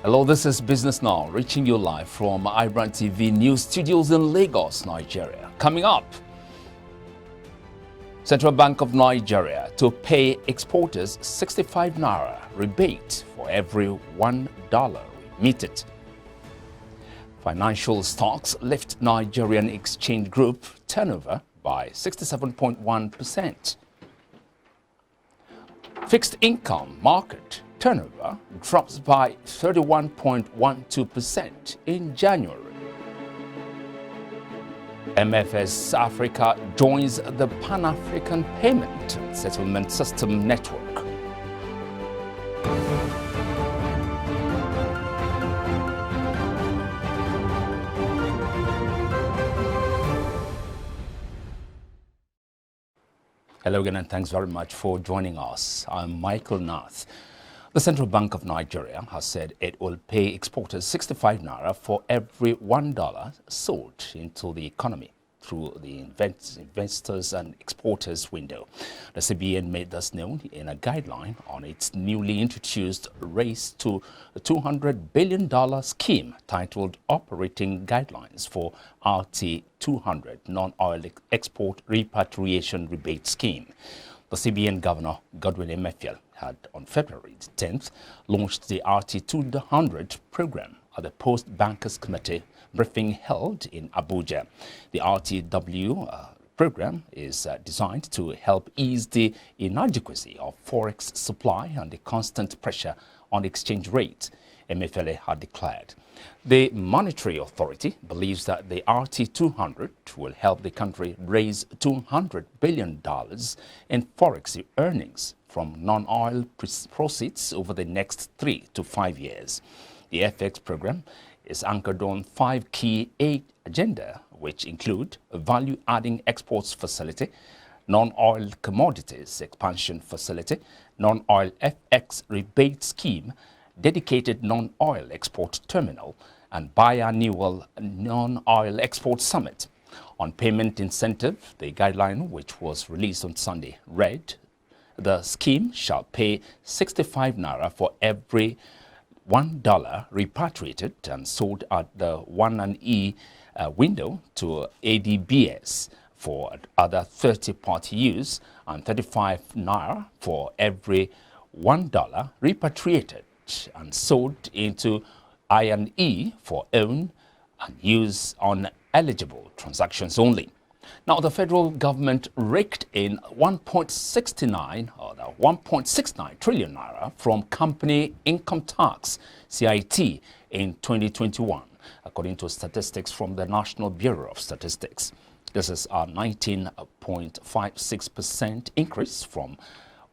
Hello, this is Business Now, reaching you live from iBrandTV News Studios in Lagos, Nigeria. Coming up, Central Bank of Nigeria to pay exporters 65 naira rebate for every $1 remitted. Financial stocks lift Nigerian exchange group turnover by 67.1%. Fixed income market turnover drops by 31.12% in January. MFS Africa joins the Pan-African Payment and Settlement System Network. Hello again, and thanks very much for joining us. I'm Michael Nath. The Central Bank of Nigeria has said it will pay exporters 65 naira for every $1 sold into the economy through the investors and exporters window. The CBN made this known in a guideline on its newly introduced Race to $200 billion scheme titled Operating Guidelines for RT200 Non-Oil Export Repatriation Rebate Scheme. The CBN Governor, Godwin Emefiele, had on February 10th launched the RT200 program at the Post Bankers Committee briefing held in Abuja. The RTW program is designed to help ease the inadequacy of forex supply and the constant pressure on the exchange rate, Emefiele had declared. The Monetary Authority believes that the RT200 will help the country raise $200 billion in forex earnings from non-oil proceeds over the next 3 to 5 years. The FX program is anchored on 5 key agenda, which include a value-adding exports facility, non-oil commodities expansion facility, non-oil FX rebate scheme, dedicated non-oil export terminal, and biannual non-oil export summit. On payment incentive, the guideline, which was released on Sunday, read, the scheme shall pay 65 naira for every $1 repatriated and sold at the 1&E window to ADBS for other 30-party use, and 35 naira for every $1 repatriated and sold into I&E for own and use on eligible transactions only. Now, the federal government raked in 1.69 trillion naira from company income tax, CIT, in 2021, according to statistics from the National Bureau of Statistics. This is a 19.56% increase from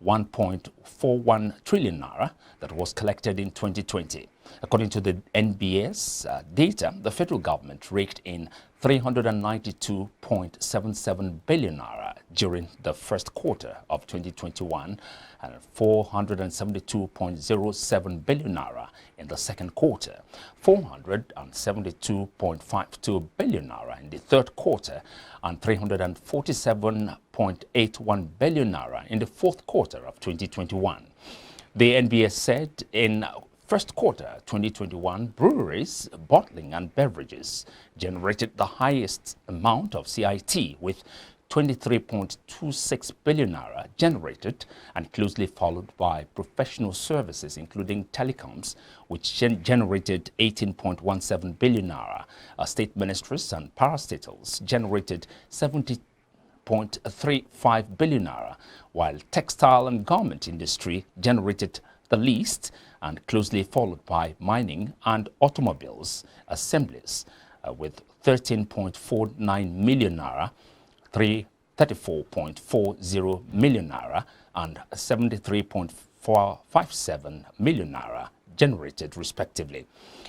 1.41 trillion naira that was collected in 2020. According to the NBS data, the federal government raked in 392.77 billion naira during the first quarter of 2021 and 472.07 billion naira in the second quarter, 472.52 billion naira in the third quarter, and 347.81 billion naira in the fourth quarter of 2021. The NBS said in first quarter 2021, breweries, bottling and beverages generated the highest amount of CIT with 23.26 billion naira generated, and closely followed by professional services including telecoms, which generated 18.17 billion naira. State ministries and parastatals generated 70.35 billion naira, while textile and garment industry generated the least, and closely followed by mining and automobiles assemblies with 13.49 million naira, 34.40 million naira, and 73.457 million naira generated respectively.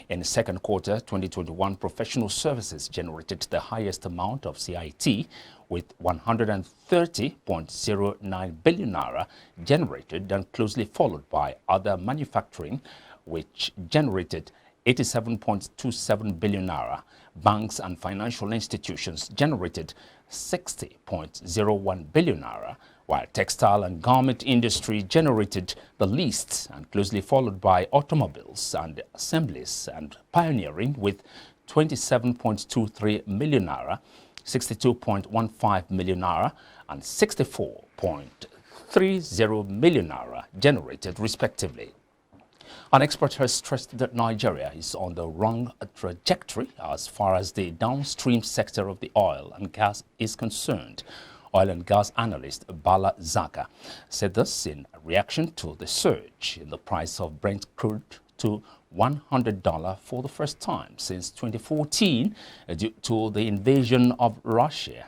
In the second quarter 2021, professional services generated the highest amount of CIT with 130.09 billion naira generated, and closely followed by other manufacturing, which generated 87.27 billion naira. Banks and financial institutions generated 60.01 billion naira, while textile and garment industry generated the least, and closely followed by automobiles and assemblies and pioneering with 27.23 million naira, 62.15 million naira, and 64.30 million naira generated respectively. An expert has stressed that Nigeria is on the wrong trajectory as far as the downstream sector of the oil and gas is concerned. Oil and gas analyst Bala Zaka said this in reaction to the surge in the price of Brent crude to $100 for the first time since 2014 due to the invasion of Russia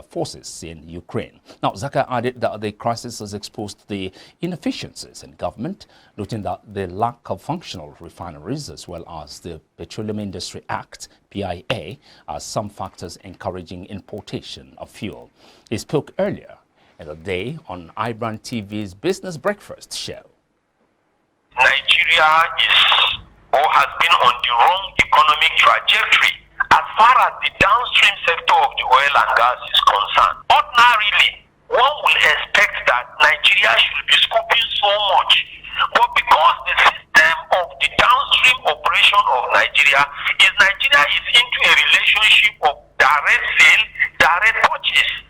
forces in Ukraine. Now, Zaka added that the crisis has exposed the inefficiencies in government, noting that the lack of functional refineries as well as the Petroleum Industry Act, PIA, are some factors encouraging importation of fuel. He spoke earlier in the day on iBrandTV's Business Breakfast show. Nigeria is or has been on the wrong economic trajectory as far as the downstream sector of the oil and gas is concerned. Ordinarily, one will expect that Nigeria should be scooping so much, but because the system of the downstream operation of Nigeria is into a relationship of direct sale, direct purchase.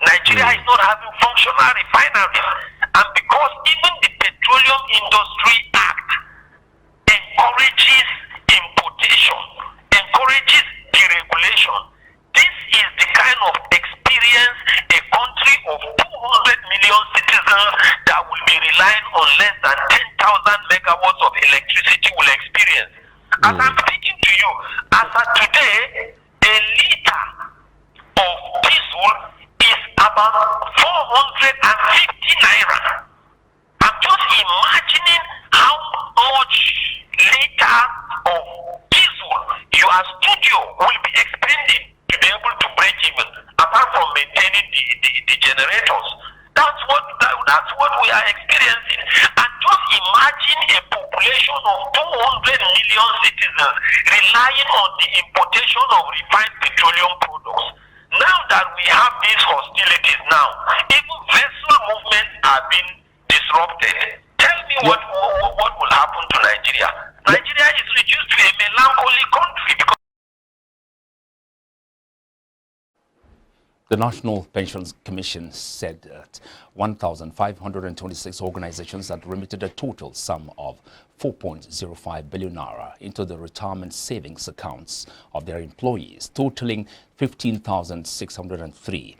Nigeria is not having functional refineries, and because even the Petroleum Industry Act encourages importation, encourages deregulation. This is the kind of experience a country of 200 million citizens that will be relying on less than 10,000 megawatts of electricity will experience. As I'm speaking to you, as of today, a liter of diesel is about 450 naira. I'm just imagining how much liter of diesel your studio will be expending to be able to break even, apart from maintaining the generators. That's what we are experiencing. And just imagine a population of 200 million citizens relying on the importation of refined petroleum products. Now that we have these hostilities now, even vessel movements are being disrupted. Tell me what will happen to Nigeria. Nigeria is reduced to a melancholy country because the National Pensions Commission said that 1,526 organizations had remitted a total sum of 4.05 billion naira into the retirement savings accounts of their employees, totaling 15,603.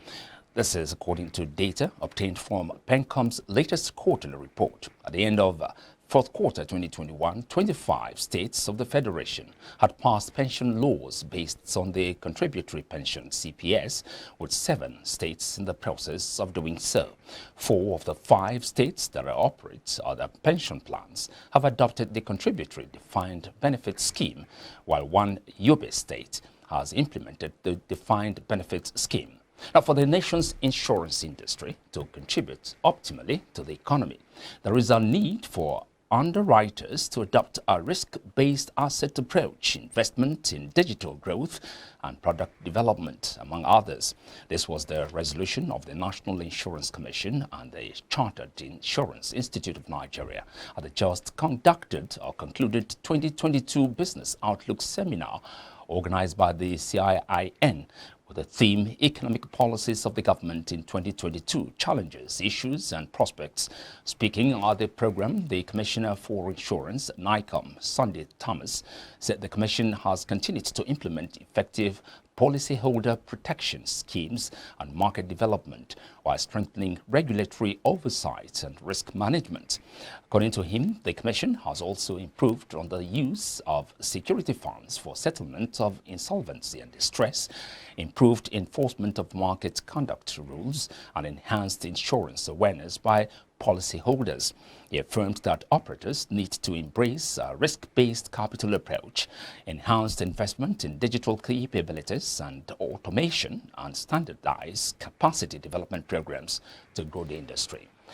This is according to data obtained from PENCOM's latest quarterly report. At the end of fourth quarter 2021, 25 states of the Federation had passed pension laws based on the contributory pension CPS, with 7 states in the process of doing so. 4 of the 5 states that operate other pension plans have adopted the contributory defined benefit scheme, while 1 Yobe state has implemented the defined benefit scheme. Now, for the nation's insurance industry to contribute optimally to the economy, there is a need for underwriters to adopt a risk-based asset approach, investment in digital growth and product development, among others. This was the resolution of the National Insurance Commission and the Chartered Insurance Institute of Nigeria at the just conducted or concluded 2022 Business Outlook Seminar organized by the CIIN, with the theme Economic Policies of the Government in 2022, Challenges, Issues and Prospects. Speaking at the program, the Commissioner for Insurance, NICOM, Sunday Thomas, said the Commission has continued to implement effective policyholder protection schemes and market development while strengthening regulatory oversight and risk management. According to him, the Commission has also improved on the use of security funds for settlement of insolvency and distress, improved enforcement of market conduct rules, and enhanced insurance awareness by policyholders. He affirmed that operators need to embrace a risk-based capital approach, enhanced investment in digital capabilities and automation, and standardized capacity development programs to grow the industry.